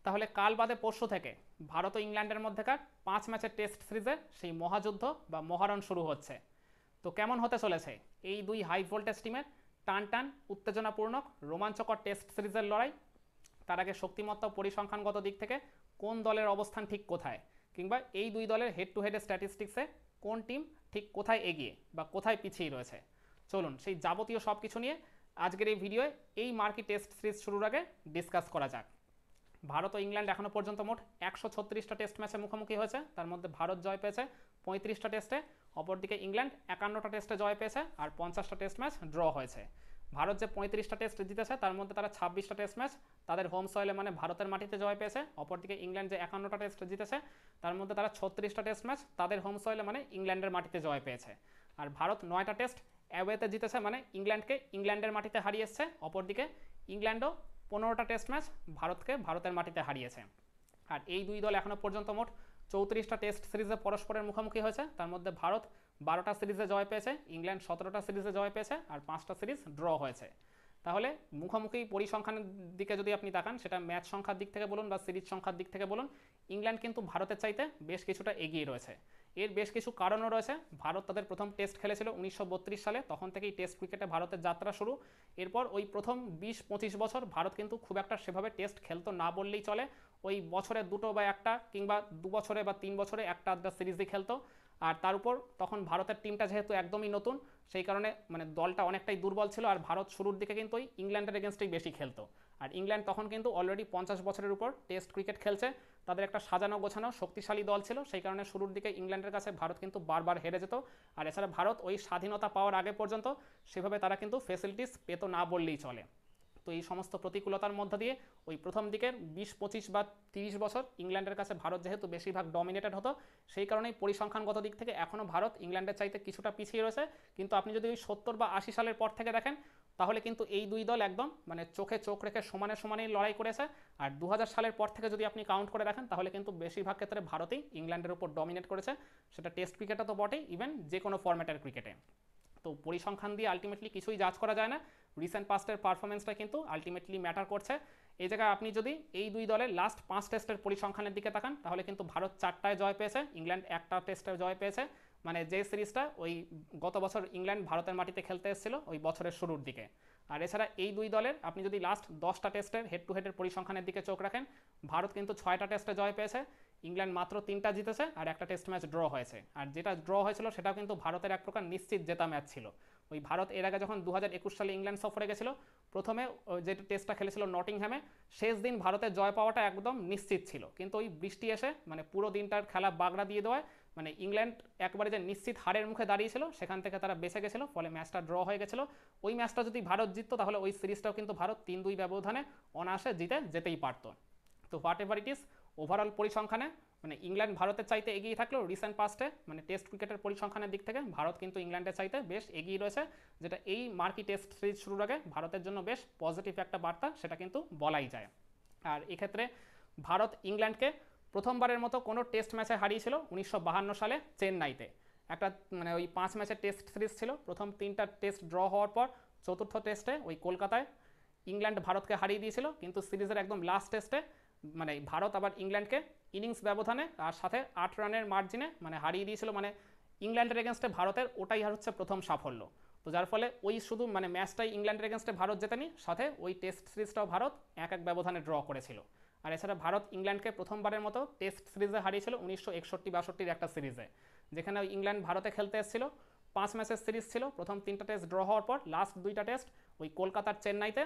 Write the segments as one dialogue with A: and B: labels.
A: তাহলে কাল বাদে পরশু থেকে ভারত ও ইংল্যান্ডের মধ্যেকার 5 ম্যাচের টেস্ট সিরিজের সেই মহাযুদ্ধ বা মহারণ শুরু হচ্ছে। তো কেমন হতে চলেছে এই দুই হাই ভোল্টেজ টিমের টান টান উত্তেজনাপূর্ণ রোমাঞ্চকর টেস্ট সিরিজের লড়াই? তার আগে শক্তিমত্তা পরিসংখ্যানগত দিক থেকে কোন দলের অবস্থান ঠিক কোথায়, কিংবা এই দুই দলের হেড টু হেড স্ট্যাটিস্টিক্সে কোন টিম ঠিক কোথায় এগিয়ে বা কোথায় পিছিয়ে রয়েছে, চলুন সেই যাবতীয় সব কিছু নিয়ে আজকের এই ভিডিওয়ে এই মার্কি টেস্ট সিরিজ শুরুর আগে ডিসকাস করা যাক। ভারত ও ইংল্যান্ড এখনও পর্যন্ত মোট 136টা টেস্ট ম্যাচে মুখোমুখি হয়েছে, তার মধ্যে ভারত জয় পেয়েছে 35টা টেস্টে, অপরদিকে ইংল্যান্ড 51টা টেস্টে জয় পেয়েছে আর 50টা টেস্ট ম্যাচ ড্র হয়েছে। ভারত যে 35টা টেস্ট জিতেছে তার মধ্যে তারা 26টা টেস্ট ম্যাচ তাদের হোম সয়েলে মানে ভারতের মাটিতে জয় পেয়েছে, অপরদিকে ইংল্যান্ড যে 51টা টেস্ট জিতেছে তার মধ্যে তারা 36টা টেস্ট ম্যাচ তাদের হোম সয়েলে মানে ইংল্যান্ডের মাটিতে জয় পেয়েছে। আর ভারত 9টা টেস্ট অ্যাওয়েতে জিতেছে, মানে ইংল্যান্ডকে ইংল্যান্ডের মাটিতে হারিয়ে এসছে, অপরদিকে ইংল্যান্ডও 15টা টেস্ট ম্যাচ ভারতকে ভারতের মাটিতে হারিয়েছে। আর এই দুই দল এখনও পর্যন্ত মোট 34টা টেস্ট সিরিজে পরস্পরের মুখোমুখি হয়েছে, তার মধ্যে ভারত 12টা সিরিজে জয় পেয়েছে, ইংল্যান্ড 17টা সিরিজে জয় পেয়েছে আর 5টা সিরিজ ড্র হয়েছে। তাহলে মুখোমুখি পরিসংখ্যানের দিকে যদি আপনি তাকান, সেটা ম্যাচ সংখ্যার দিক থেকে বলুন বা সিরিজ সংখ্যার দিক থেকে বলুন, ইংল্যান্ড কিন্তু ভারতের চাইতে বেশ কিছুটা এগিয়ে রয়েছে। এর বেশ কিছু কারণও রয়েছে। ভারত তাদের প্রথম টেস্ট খেলেছিল 1932 সালে, তখন থেকেই টেস্ট ক্রিকেটে ভারতের যাত্রা শুরু। এরপর ওই প্রথম 20-25 বছর ভারত কিন্তু খুব একটা সেভাবে টেস্ট খেলতো না বললেই চলে। ওই বছরে দুটো বা একটা, কিংবা 2 বছরে বা 3 বছরে একটা আধটা সিরিজই খেলতো। আর তার উপর তখন ভারতের টিমটা যেহেতু একদমই নতুন, সেই কারণে মানে দলটা অনেকটাই দুর্বল ছিল। আর ভারত শুরুর দিকে কিন্তু ওই ইংল্যান্ডের এগেনস্টেই বেশি খেলতো। আর ইংল্যান্ড তখন কিন্তু অলরেডি 50 বছরের উপর টেস্ট ক্রিকেট খেলছে, তাদের একটা সাজানো গোছানো শক্তিশালী দল ছিল, সেই কারণে শুরুর দিকে ইংল্যান্ডের কাছে ভারত কিন্তু বারবার হেরে যেত। আর এছাড়া ভারত ওই স্বাধীনতা পাওয়ার আগে পর্যন্ত সেভাবে তারা কিন্তু ফেসিলিটিস পেতো না বললেই চলে। তো এই সমস্ত প্রতিকূলতার মধ্য দিয়ে ওই প্রথম দিকের 20-25 বা 30 বছর ইংল্যান্ডের কাছে ভারত যেহেতু বেশিরভাগ ডমিনেটেড হতো, সেই কারণেই পরিসংখ্যানগত দিক থেকে এখনও ভারত ইংল্যান্ডের চাইতে কিছুটা পিছিয়ে রয়েছে। কিন্তু আপনি যদি ওই 70 বা 80 সালের পর থেকে দেখেন, তাহলে কিন্তু এই দুই দল একদম মানে চোখে চোখ রেখে সমানে সমানেই লড়াই করেছে। আর 2000 সালের পর থেকে যদি আপনি কাউন্ট করে দেখেন, তাহলে কিন্তু বেশিরভাগ ক্ষেত্রে ভারতই ইংল্যান্ডের উপর ডমিনেট করেছে, সেটা টেস্ট ক্রিকেটে তো বটেই, ইভেন যে কোনো ফরম্যাটের ক্রিকেটে। তো পরিসংখ্যান দিয়ে আলটিমেটলি কিছুই জাজ করা যায় না, রিসেন্ট পাস্টের পারফরমেন্সটা কিন্তু আলটিমেটলি ম্যাটার করছে। এই জায়গায় আপনি যদি এই দুই দলের লাস্ট 5 টেস্টের পরিসংখ্যানের দিকে তাকান, তাহলে কিন্তু ভারত 4টায় জয় পেয়েছে, ইংল্যান্ড একটা টেস্টে জয় পেয়েছে। মানে যে সিরিজটা ওই গত বছর ইংল্যান্ড ভারতের মাটিতে খেলতে এসেছিল ওই বছরের শুরুর দিকে। আর এছাড়া এই দুই দলের আপনি যদি লাস্ট 10টা টেস্টের হেড টু হেডের পরিসংখ্যানের দিকে চোখ রাখেন, ভারত কিন্তু 6টা টেস্টে জয় পেয়েছে, ইংল্যান্ড মাত্র 3টা জিতেছে আর একটা টেস্ট ম্যাচ ড্র হয়েছে। আর যেটা ড্র হয়েছিল সেটাও কিন্তু ভারতের এক প্রকার নিশ্চিত জেতা ম্যাচ ছিল। ওই ভারত এর আগে যখন 2021 সালে ইংল্যান্ড সফরে গেছিল, প্রথমে যে টেস্টটা খেলেছিল নটিংহ্যামে, শেষ দিন ভারতের জয় পাওয়াটা একদম নিশ্চিত ছিল, কিন্তু ওই বৃষ্টি এসে মানে পুরো দিনটার খেলা বাগড়া দিয়ে দেওয়ায় মানে ইংল্যান্ড একবারে যে নিশ্চিত হারের মুখে দাঁড়িয়েছিল সেখান থেকে তারা বেঁচে গেছিলো, ফলে ম্যাচটা ড্র হয়ে গেছিলো। ওই ম্যাচটা যদি ভারত জিততো, তাহলে ওই সিরিজটাও কিন্তু ভারত 3-2 ব্যবধানে অনায়াসে জিতে যেতেই পারতো। তো whatever it is, overall পরিসংখ্যানে মানে ইংল্যান্ড ভারতের চাইতে এগিয়ে থাকলেও রিসেন্ট পাস্টে মানে টেস্ট ক্রিকেটের পরিসংখ্যানের দিক থেকে ভারত কিন্তু ইংল্যান্ডের চাইতে বেশ এগিয়ে রয়েছে, যেটা এই মার্কি টেস্ট সিরিজ শুরুর আগে ভারতের জন্য বেশ পজিটিভ একটা বার্তা, সেটা কিন্তু বলাই যায়। আর এক্ষেত্রে ভারত ইংল্যান্ডকে প্রথমবারের মতো কোনো টেস্ট ম্যাচে হারিয়েছিল 1952 সালে চেন্নাইতে। একটা মানে ওই 5 ম্যাচের টেস্ট সিরিজ ছিল, প্রথম 3টা টেস্ট ড্র হওয়ার পর চতুর্থ টেস্টে ওই কলকাতায় ইংল্যান্ড ভারতকে হারিয়ে দিয়েছিল। কিন্তু সিরিজের একদম লাস্ট টেস্টে মানে ভারত আবার ইংল্যান্ডকে ইনিংস ব্যবধানে আর সাথে 8 রানের মার্জিনে মানে হারিয়ে দিয়েছিল। মানে ইংল্যান্ডের এগেনস্টে ভারতের ওটাই হচ্ছে প্রথম সাফল্য। তো যার ফলে ওই শুধু মানে ম্যাচটাই ইংল্যান্ডের এগেনস্টে ভারত জেতেনি, সাথে ওই টেস্ট সিরিজটাও ভারত 1-1 ব্যবধানে ড্র করেছিল। আর এছাড়া ভারত ইংল্যান্ডকে প্রথমবারের মতো টেস্ট সিরিজে হারিয়েছিল 1961-62 একটা সিরিজে, যেখানে ইংল্যান্ড ভারতে খেলতে এসেছিল। 5 ম্যাচের সিরিজ ছিল, প্রথম 3টা টেস্ট ড্র হওয়ার পর লাস্ট 2টা টেস্ট ওই কলকাতার চেন্নাইতে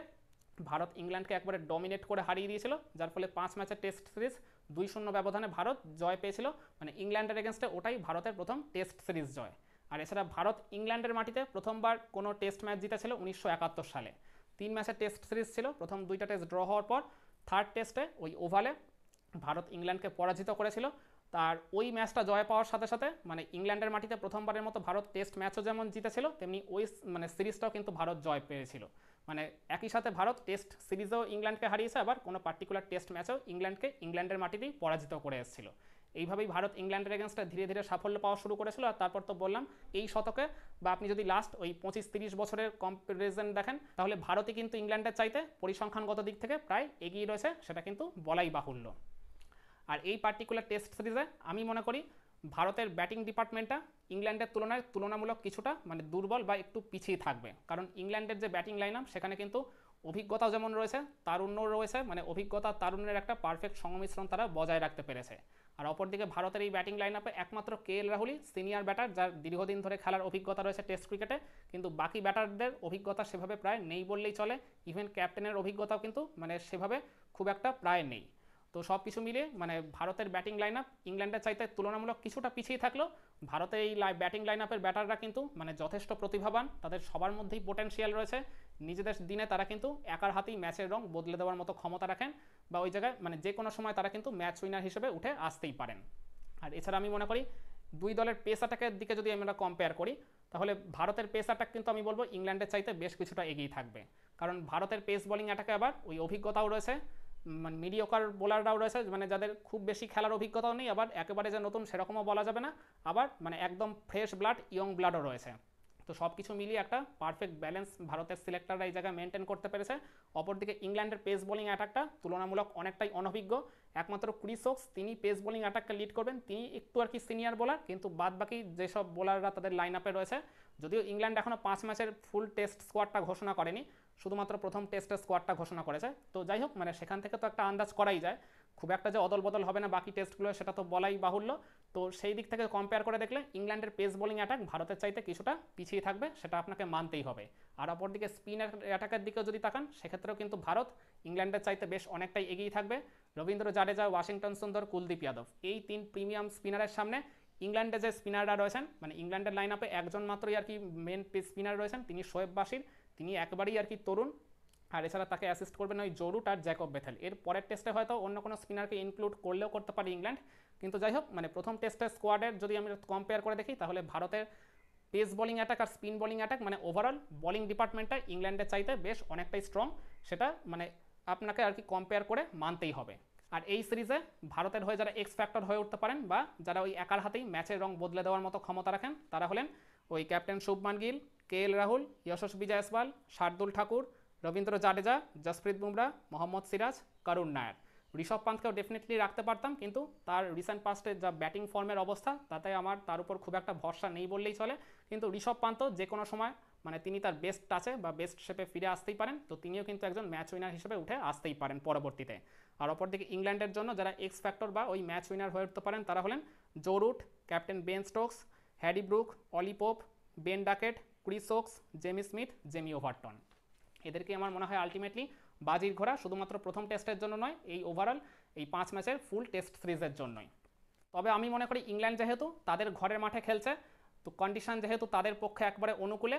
A: ভারত ইংল্যান্ডকে একবারে ডমিনেট করে হারিয়ে দিয়েছিল, যার ফলে 5 ম্যাচের টেস্ট সিরিজ 2-0 ব্যবধানে ভারত জয় পেয়েছিল। মানে ইংল্যান্ডের এগেনস্টে ওটাই ভারতের প্রথম টেস্ট সিরিজ জয়। আর এছাড়া ভারত ইংল্যান্ডের মাটিতে প্রথমবার কোনো টেস্ট ম্যাচ জিতেছিল 1971 সালে। 3 ম্যাচের টেস্ট সিরিজ ছিল, প্রথম 2টা টেস্ট ড্র হওয়ার পর থার্ড টেস্টে ওই ওভালে ভারত ইংল্যান্ডকে পরাজিত করেছিল। তার ওই ম্যাচটা জয় পাওয়ার সাথে সাথে মানে ইংল্যান্ডের মাটিতে প্রথমবারের মতো ভারত টেস্ট ম্যাচও যেমন জিতেছিল, তেমনি ওই মানে সিরিজটাও কিন্তু ভারত জয় পেয়েছিল। মানে একই সাথে ভারত টেস্ট সিরিজেও ইংল্যান্ডকে হারিয়েছে, আবার কোনো পার্টিকুলার টেস্ট ম্যাচেও ইংল্যান্ডকে ইংল্যান্ডের মাটিতেই পরাজিত করে এসেছিল। এইভাবেই ভারত ইংল্যান্ডের এগেনস্টে ধীরে ধীরে সাফল্য পাওয়া শুরু করেছিল। আর তারপর তো বললাম এই শতকে বা আপনি যদি লাস্ট ওই 25-30 বছরের কম্পারিজন দেখেন, তাহলে ভারতই কিন্তু ইংল্যান্ডের চাইতে পরিসংখ্যানগত দিক থেকে প্রায় এগিয়ে রয়েছে, সেটা কিন্তু বলাই বাহুল্য। আর এই পার্টিকুলার টেস্ট সিরিজে আমি মনে করি ভারতের ব্যাটিং ডিপার্টমেন্টটা ইংল্যান্ডের তুলনায় তুলনামূলক কিছুটা মানে দুর্বল বা একটু পিছিয়ে থাকবে, কারণ ইংল্যান্ডের যে ব্যাটিং লাইন আপ সেখানে কিন্তু অভিজ্ঞতাও যেমন রয়েছে, তারুণ্যও রয়েছে, মানে অভিজ্ঞতা তারুণ্যের একটা পারফেক্ট সংমিশ্রণ তারা বজায় রাখতে পেরেছে। আর অপরদিকে ভারতের এই ব্যাটিং লাইন আপে একমাত্র KL রাহুলই সিনিয়র ব্যাটার, যার দীর্ঘদিন ধরে খেলার অভিজ্ঞতা রয়েছে টেস্ট ক্রিকেটে, কিন্তু বাকি ব্যাটারদের অভিজ্ঞতা সেভাবে প্রায় নেই বললেই চলে। ইভেন ক্যাপ্টেনের অভিজ্ঞতাও কিন্তু মানে সেভাবে খুব একটা প্রায় নেই। তো সব কিছু মিলিয়ে মানে ভারতের ব্যাটিং লাইন আপ ইংল্যান্ডের চাইতে তুলনামূলক কিছুটা পিছিয়ে থাকলেও ভারতের এই ব্যাটিং লাইন আপের ব্যাটাররা কিন্তু মানে যথেষ্ট প্রতিভাবান, তাদের সবার মধ্যেই পোটেনশিয়াল রয়েছে। নিজেদের দিনে তারা কিন্তু একার হাতেই ম্যাচের রং বদলে দেওয়ার মতো ক্ষমতা রাখেন, বা ওই জায়গায় মানে যে কোনো সময় তারা কিন্তু ম্যাচ উইনার হিসেবে উঠে আসতেই পারেন। আর এছাড়া আমি মনে করি দুই দলের পেস অ্যাটাকের দিকে যদি আমরা কম্পেয়ার করি, তাহলে ভারতের পেস অ্যাটাক কিন্তু আমি বলবো ইংল্যান্ডের চাইতে বেশ কিছুটা এগিয়ে থাকবে, কারণ ভারতের পেস বোলিং অ্যাটাকে আবার ওই অভিজ্ঞতাও রয়েছে, মানে মিডিওকার বোলাররাও রয়েছে, মানে যাদের খুব বেশি খেলার অভিজ্ঞতাও নেই, আবার একেবারে যে নতুন সেরকমও বলা যাবে না, আবার মানে একদম ফ্রেশ ব্লাড ইয়ং ব্লাডও রয়েছে। তো সব কিছু মিলিয়ে একটা পারফেক্ট ব্যালেন্স ভারতের সিলেক্টররা এই জায়গায় মেনটেন করতে পেরেছে। অপরদিকে ইংল্যান্ডের পেস বোলিং অ্যাটাকটা তুলনামূলক অনেকটাই অনভিজ্ঞ। একমাত্র ক্রিস ওকস তিনি পেস বোলিং অ্যাটাককে লিড করবেন, তিনি একটু আর কি সিনিয়র বোলার, কিন্তু বাদ বাকি যেসব বোলাররা তাদের লাইন আপে রয়েছে, যদিও ইংল্যান্ড এখনও 5 ম্যাচের ফুল টেস্ট স্কোয়াডটা ঘোষণা করেনি, শুধুমাত্র প্রথম টেস্টের স্কোয়াডটা ঘোষণা করেছে। তো যাই হোক, মানে সেখান থেকে তো একটা আন্দাজ করাই যায়, খুব একটা যে অদল বদল হবে না বাকি টেস্টগুলো সেটা তো বলাই বাহুল্য। তো সেই দিক থেকে কম্পেয়ার করে দেখলে ইংল্যান্ডের পেস বোলিং অ্যাটাক ভারতের চাইতে কিছুটা পিছিয়ে থাকবে, সেটা আপনাকে মানতেই হবে। আর অপরদিকে স্পিন অ্যাটাকের দিকেও যদি তাকান, সেক্ষেত্রেও কিন্তু ভারত ইংল্যান্ডের চাইতে বেশ অনেকটাই এগিয়ে থাকবে। রবীন্দ্র জাডেজা, ওয়াশিংটন সুন্দর, কুলদীপ যাদব, এই 3 প্রিমিয়াম স্পিনারের সামনে ইংল্যান্ডে যে স্পিনাররা রয়েছেন, মানে ইংল্যান্ডের লাইন আপে একজন মাত্রই আর কি মেন স্পিনার রয়েছেন, তিনি শোয়েব বাশির, তিনি একবারেই আর কি তরুণ। আর এছাড়া তাকে অ্যাসিস্ট করবেন ওই জো রুট আর জ্যাকব বেথেল। এর পরের টেস্টে হয়তো অন্য কোনো স্পিনারকে ইনক্লুড করলেও করতে পারে ইংল্যান্ড, কিন্তু যাই হোক মানে প্রথম টেস্টের স্কোয়াডের যদি আমি কম্পেয়ার করে দেখি, তাহলে ভারতের পেস বোলিং অ্যাটাক আর স্পিন বোলিং অ্যাটাক মানে ওভারঅল বোলিং ডিপার্টমেন্টটা ইংল্যান্ডের চাইতে বেশ অনেকটাই স্ট্রং, সেটা মানে আপনাকে আর কি কম্পেয়ার করে মানতেই হবে। আর এই সিরিজে ভারতের হয়ে যারা এক্স ফ্যাক্টর হয়ে উঠতে পারেন, বা যারা ওই একার হাতেই ম্যাচের রং বদলে দেওয়ার মতো ক্ষমতা রাখেন, তারা হলেন ওই ক্যাপ্টেন শুভমান গিল, KL রাহুল, যশস্বী জয়সওয়াল, শার্দুল ঠাকুর, রবীন্দ্র জাডেজা, জসপ্রীত বুমরা, মোহাম্মদ সিরাজ, করুণ নায়ার। ঋষভ পান্তকেও ডেফিনেটলি রাখতে পারতাম, কিন্তু তার রিসেন্ট পাস্টে যা ব্যাটিং ফর্মের অবস্থা, তাতে আমার তার উপর খুব একটা ভরসা নেই বললেই চলে। কিন্তু ঋষভ পান্ত যে কোনো সময় মানে তিনি তার বেস্ট টাচে বা বেস্ট শেপে ফিরে আসতেই পারেন, তো তিনিও কিন্তু একজন ম্যাচ উইনার হিসেবে উঠে আসতেই পারেন পরবর্তীতে। আর অপরদিকে ইংল্যান্ডের জন্য যারা এক্স ফ্যাক্টর বা ওই ম্যাচ উইনার হয়ে উঠতে পারেন, তারা হলেন Joe Root, captain Ben Stokes, Harry Brook, Ollie Pope, Ben Duckett, Chris Woakes, Jamie Smith, Jamie Overton. এদেরকে আমার মনে হয় আলটিমেটলি বাজির ঘোড়া, শুধুমাত্র প্রথম টেস্টের জন্য নয়, এই ওভারঅল এই 5 ম্যাচের ফুল টেস্ট সিরিজের জন্যই। তবে আমি মনে করি ইংল্যান্ড যেহেতু তাদের ঘরের মাঠে খেলছে, তো কন্ডিশন যেহেতু তাদের পক্ষে একবারে অনুকূলে,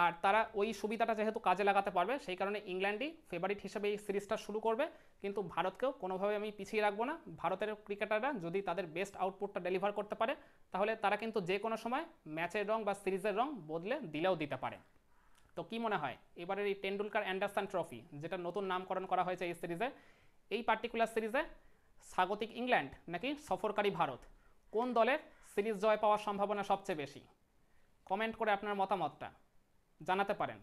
A: আর তারা ওই সুবিধাটা যেহেতু কাজে লাগাতে পারবে, সেই কারণে ইংল্যান্ডই ফেভারিট হিসেবে এই সিরিজটা শুরু করবে। কিন্তু ভারতকেও কোনোভাবে আমি পিছিয়ে রাখবো না। ভারতের ক্রিকেটাররা যদি তাদের বেস্ট আউটপুটটা ডেলিভার করতে পারে, তাহলে তারা কিন্তু যে কোনো সময় ম্যাচের রং বা সিরিজের রং বদলে দিলেও দিতে পারে। তো কি মনে হয় এবারের এই টেন্ডুলকার অ্যান্ডারসন ট্রফি, যেটা নতুন নামকরণ করা হয়েছে এই সিরিজে, এই পার্টিকুলার সিরিজে স্বাগতিক ইংল্যান্ড নাকি সফরকারী ভারত, কোন দলের সিরিজ জয় পাওয়ার সম্ভাবনা সবচেয়ে বেশি? কমেন্ট করে আপনার মতামতটা জানাতে পারেন।